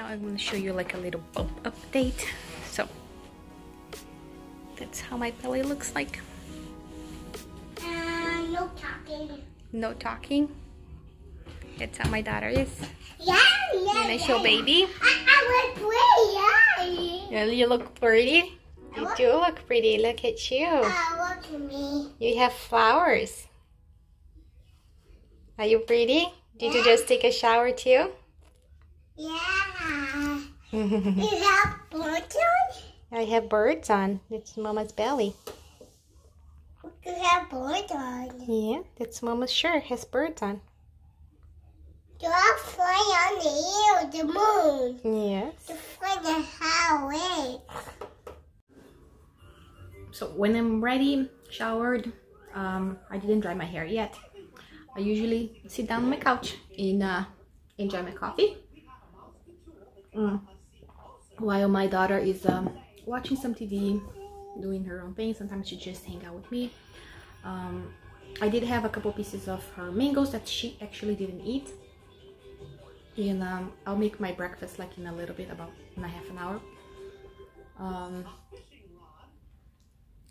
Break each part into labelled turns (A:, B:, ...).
A: I'm going to show you like a little bump update. So that's how my belly looks like.
B: No talking.
A: No talking. That's how my daughter is.
B: Yeah.
A: Can I show baby?
B: I look pretty.
A: Yeah, you look pretty. You do look pretty. Look at you.
B: Look at me.
A: You have flowers. Are you pretty? Did you just take a shower too?
B: Yeah. You have birds on?
A: I have birds on. It's Mama's belly.
B: You have birds on.
A: Yeah, that's Mama's shirt. Has birds on.
B: You are flying on the moon.
A: Yes.
B: You fly the highway.
A: So when I'm ready, showered, I didn't dry my hair yet. I usually sit down on my couch and enjoy my coffee while my daughter is watching some TV, doing her own thing. Sometimes she just hang out with me. I did have a couple pieces of her mangoes that she actually didn't eat, and I'll make my breakfast like in a little bit, about in a half an hour.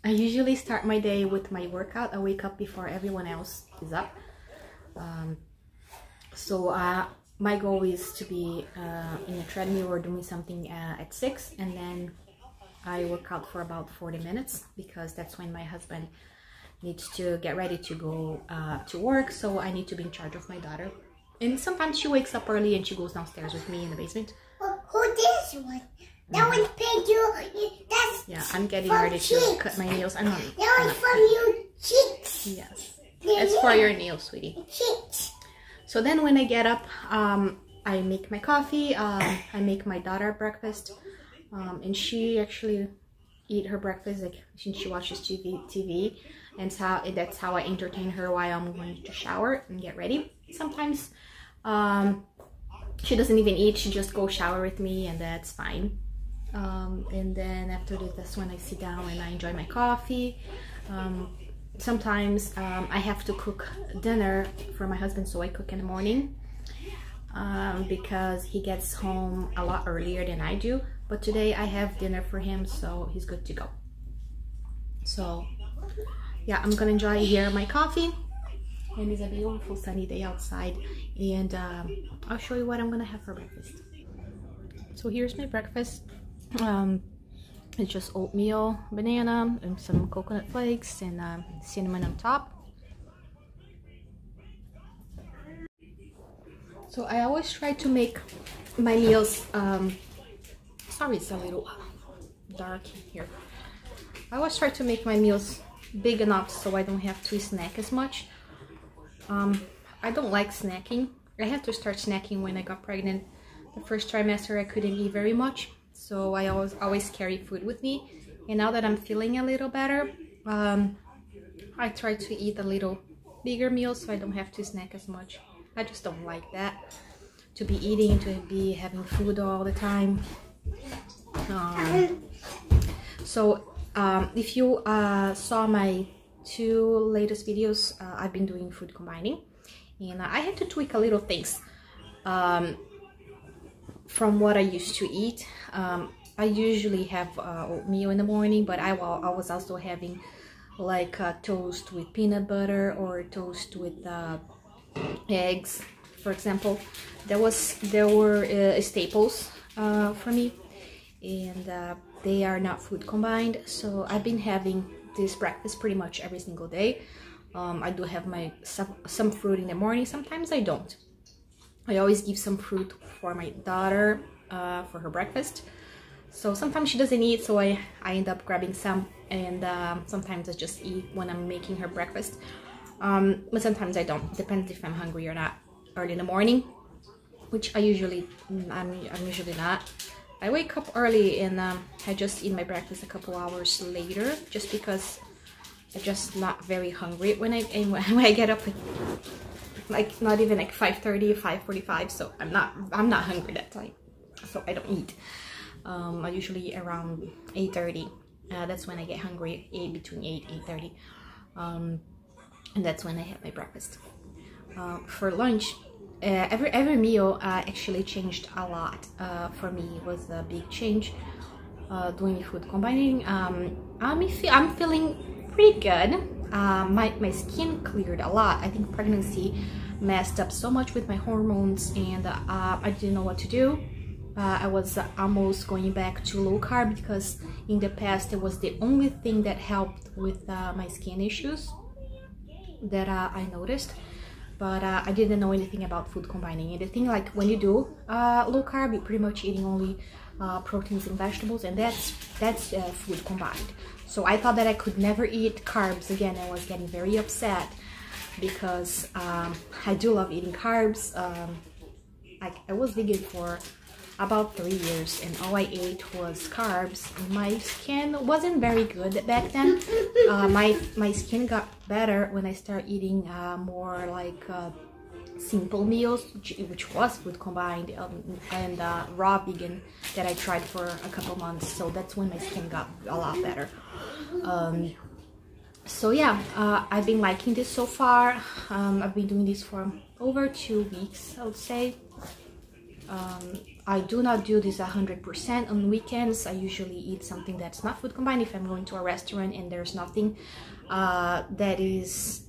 A: I usually start my day with my workout. I wake up before everyone else is up. So my goal is to be in a treadmill or doing something at 6, and then I work out for about 40 minutes because that's when my husband needs to get ready to go to work, so I need to be in charge of my daughter. And sometimes she wakes up early and she goes downstairs with me in the basement.
B: Who this one? That one's paid you. That's
A: yeah, I'm getting ready to cut my nails. I'm not.
B: That one's from your cheeks.
A: Yes, that's for your nails, sweetie.
B: Cheeks.
A: So then when I get up, I make my coffee. I make my daughter breakfast, and she actually eat her breakfast like since she watches TV, and that's how I entertain her while I'm going to shower and get ready. Sometimes she doesn't even eat; she just goes shower with me, and that's fine. And then after this, that's when I sit down and I enjoy my coffee. Sometimes I have to cook dinner for my husband, so I cook in the morning because he gets home a lot earlier than I do. But today I have dinner for him, so he's good to go. So yeah, I'm gonna enjoy here my coffee, and it's a beautiful sunny day outside, and I'll show you what I'm gonna have for breakfast. So here's my breakfast. It's just oatmeal, banana, and some coconut flakes, and cinnamon on top. So I always try to make my meals, sorry it's a little dark here. I always try to make my meals big enough so I don't have to snack as much. I don't like snacking. I had to start snacking when I got pregnant. The first trimester I couldn't eat very much, so I always carry food with me. And now that I'm feeling a little better, I try to eat a little bigger meal so I don't have to snack as much. I just don't like that, to be eating, to be having food all the time. So if you saw my 2 latest videos, I've been doing food combining, and I had to tweak a little things from what I used to eat. I usually have oatmeal in the morning, but I was also having like toast with peanut butter or toast with eggs, for example. There were staples for me, and they are not food combined. So I've been having this breakfast pretty much every single day. I do have some fruit in the morning. Sometimes I don't. I always give some fruit for my daughter for her breakfast. So sometimes she doesn't eat, so I end up grabbing some, and sometimes I just eat when I'm making her breakfast. But sometimes I don't. Depends if I'm hungry or not. Early in the morning, which I'm usually not. I wake up early and I just eat my breakfast a couple hours later, just because I'm just not very hungry when I get up. Like not even like 5:30, 5:45, so I'm not hungry that time, so I don't eat. I usually around 8:30. That's when I get hungry. Between 8:30, and that's when I have my breakfast. For lunch, every meal actually changed a lot. For me, it was a big change doing food combining. I'm feeling pretty good. My skin cleared a lot. I think pregnancy messed up so much with my hormones, and I didn't know what to do. I was almost going back to low carb because in the past it was the only thing that helped with my skin issues that I noticed. But I didn't know anything about food combining. And the thing, like, when you do low carb, you're pretty much eating only proteins and vegetables, and that's food combined. So I thought that I could never eat carbs again. I was getting very upset because I do love eating carbs. I was vegan for about 3 years, and all I ate was carbs. My skin wasn't very good back then. My skin got better when I started eating more like simple meals, which was food combined, and raw vegan that I tried for a couple months. So that's when my skin got a lot better. So yeah, I've been liking this so far. I've been doing this for over 2 weeks, I would say. I do not do this 100% on weekends. I usually eat something that's not food combined if I'm going to a restaurant and there's nothing that is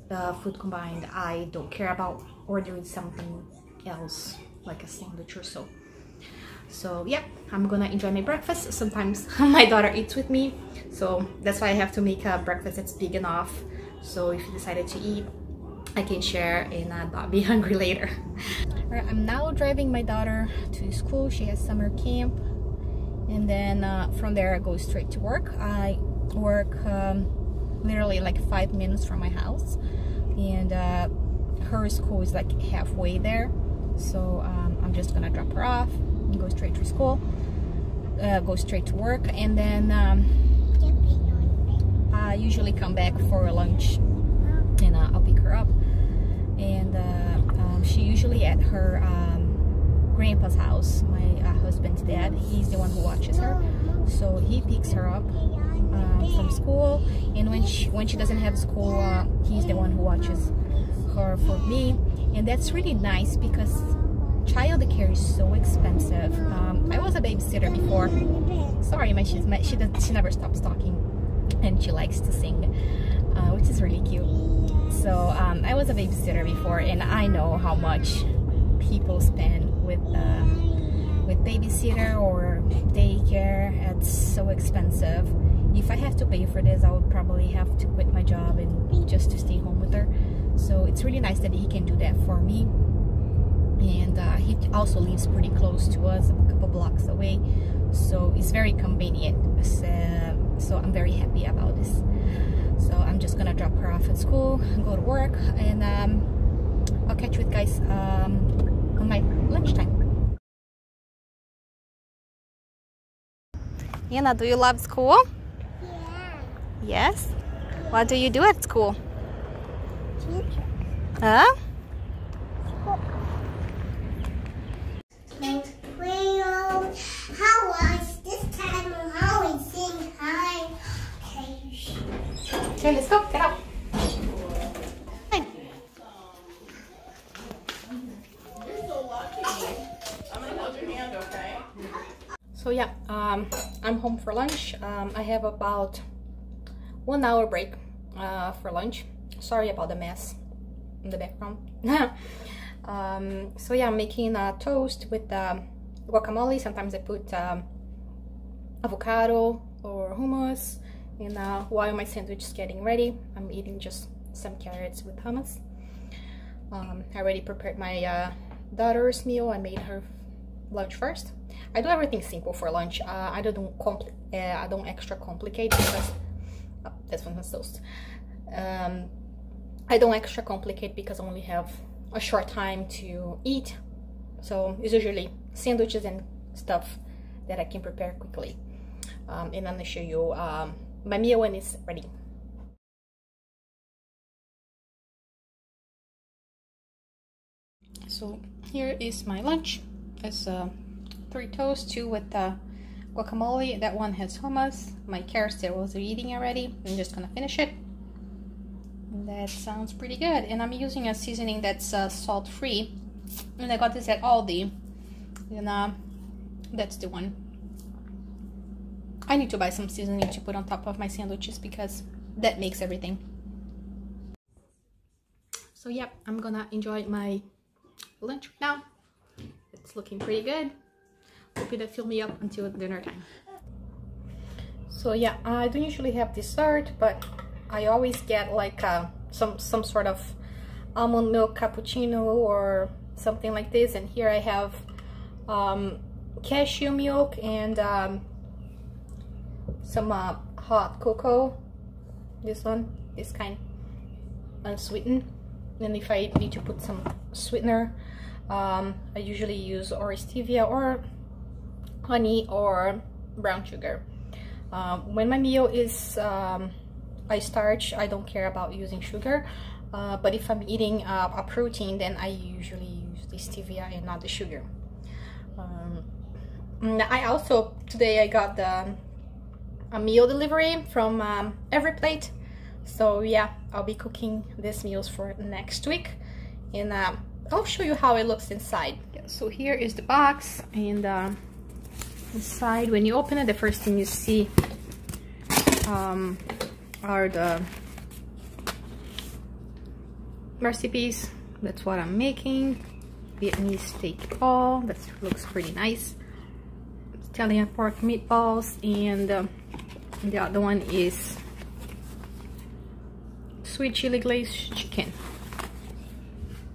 A: food combined. I don't care about ordering something else like a sandwich or so. So yeah, I'm gonna enjoy my breakfast. Sometimes my daughter eats with me, so that's why I have to make a breakfast that's big enough, so if you decided to eat, I can share and not be hungry later. Alright, I'm now driving my daughter to school. She has summer camp, and then from there I go straight to work. I work literally like 5 minutes from my house, and her school is like halfway there, so I'm just gonna drop her off and go straight to school, go straight to work, and then I usually come back for lunch, and I'll pick her up. And she usually at her grandpa's house, my husband's dad. He's the one who watches her, so he picks her up from school, and when she doesn't have school, he's the one who watches her for me. And that's really nice because childcare is so expensive. I was a babysitter before. Sorry, she never stops talking, and she likes to sing, which is really cute. So I was a babysitter before, and I know how much people spend with babysitter or daycare. It's so expensive. If I have to pay for this, I would probably have to quit my job and just to stay home with her. So it's really nice that he can do that for me. And he also lives pretty close to us, a couple blocks away, so it's very convenient. So I'm very happy about this. So I'm just gonna drop her off at school, go to work, and I'll catch you guys on my lunchtime. Yana, do you love school?
B: Yeah.
A: Yes? What do you do at school?
B: Teacher.
A: Huh?
B: How was this time? How is saying hi?
A: Okay, let's go. Get out. Hi.
C: You're so lucky. I'm gonna hold your hand, okay?
A: So yeah, I'm home for lunch. I have about 1 hour break for lunch. Sorry about the mess in the background. So yeah, I'm making toast with guacamole. Sometimes I put avocado or hummus. And while my sandwich is getting ready, I'm eating just some carrots with hummus. I already prepared my daughter's meal. I made her lunch first. I do everything simple for lunch. I don't extra complicate because this one's toast. I don't extra complicate because I only have a short time to eat. So it's usually sandwiches and stuff that I can prepare quickly. And I'm gonna show you my meal when it's ready. So here is my lunch. It's 3 toasts, 2 with guacamole. That one has hummus. My carrots that I was eating already. I'm just gonna finish it. That sounds pretty good. And I'm using a seasoning that's salt-free. and I got this at Aldi, and that's the one. I need to buy some seasoning to put on top of my sandwiches because that makes everything. So yeah, I'm gonna enjoy my lunch now. It's looking pretty good. Hope it'll fill me up until dinner time. So yeah, I don't usually have dessert, but I always get like some sort of almond milk cappuccino or something like this. And here I have cashew milk and some hot cocoa. This one, this kind, unsweetened. And if I need to put some sweetener, I usually use or stevia or honey or brown sugar. When my meal is I starch, I don't care about using sugar, but if I'm eating a protein, then I usually use the stevia and not the sugar. I also, today I got a meal delivery from EveryPlate, so yeah, I'll be cooking these meals for next week, and I'll show you how it looks inside. Yeah, so here is the box, and inside, when you open it, the first thing you see are the recipes. That's what I'm making. Vietnamese steak ball, that looks pretty nice. Italian pork meatballs, and the other one is sweet chili glazed chicken.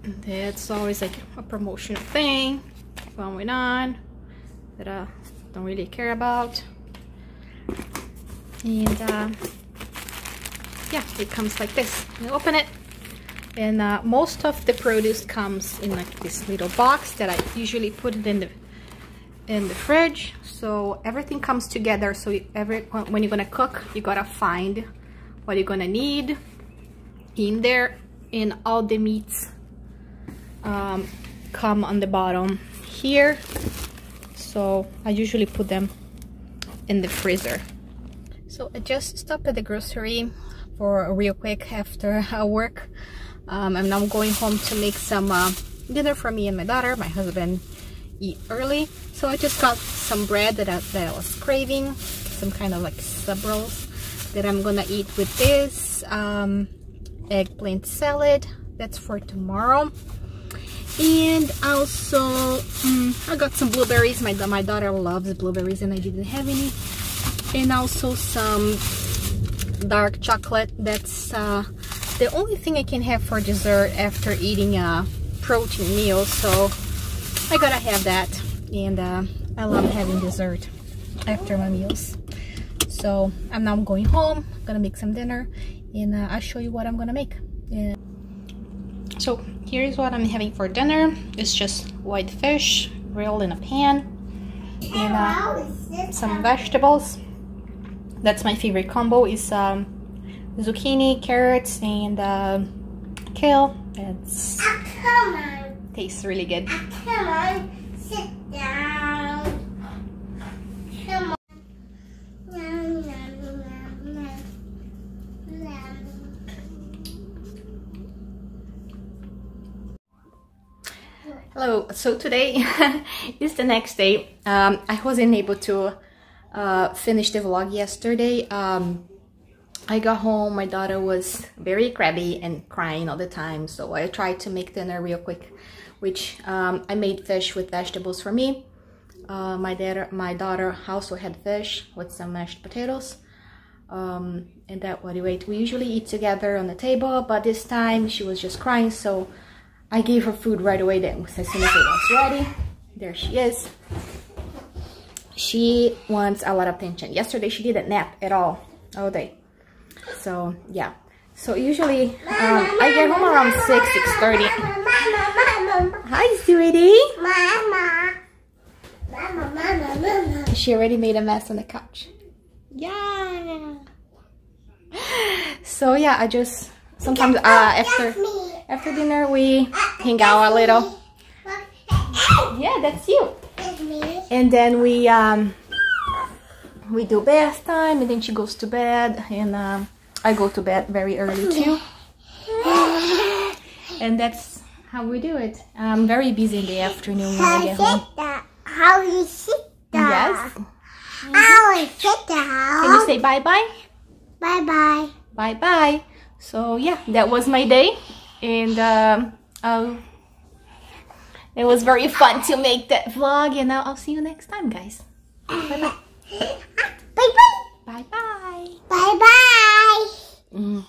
A: That's always like a promotional thing going on that I don't really care about. And yeah, it comes like this. You open it, and most of the produce comes in like this little box that I usually put it in the fridge, so everything comes together. So when you're gonna cook, you gotta find what you're gonna need in there, and all the meats come on the bottom here. So I usually put them in the freezer. So I just stopped at the grocery for a real quick after work. And now I'm going home to make some dinner for me and my daughter. My husband eat early, so I just got some bread that I was craving, some kind of like sub rolls that I'm gonna eat with this eggplant salad. That's for tomorrow. And also I got some blueberries. My daughter loves blueberries and I didn't have any. And also some dark chocolate. That's the only thing I can have for dessert after eating a protein meal, so I gotta have that. And I love having dessert after my meals. So I'm now going home, gonna make some dinner, and I'll show you what I'm gonna make. Yeah. So here is what I'm having for dinner. It's just white fish grilled in a pan, and some vegetables. That's my favorite combo, is zucchini, carrots, and kale. It's tastes really good.
B: Come on, sit down. Come on.
A: Hello, so today is the next day. I wasn't able to finish the vlog yesterday. I got home, my daughter was very crabby and crying all the time, so I tried to make dinner real quick, which I made fish with vegetables for me. My daughter also had fish with some mashed potatoes, and that what we usually eat together on the table, but this time she was just crying, so I gave her food right away then, as soon as it was ready. There she is. She wants a lot of attention. Yesterday she didn't nap at all day. So yeah, so usually I get home around 6:30. Hi, sweetie. She already made a mess on the couch. Yeah. So yeah, I just sometimes after dinner we hang out a little. Yeah, that's you. And then we do bath time, and then she goes to bed, and I go to bed very early too. And that's how we do it. I'm very busy in the afternoon when I get home.
B: How you sit down?
A: Yes.
B: How you sit down?
A: Can you say bye-bye?
B: Bye-bye.
A: Bye-bye. So yeah, that was my day, and it was very fun to make that vlog, and I'll see you next time, guys. Bye-bye.
B: Bye-bye.
A: Bye-bye.
B: Bye-bye.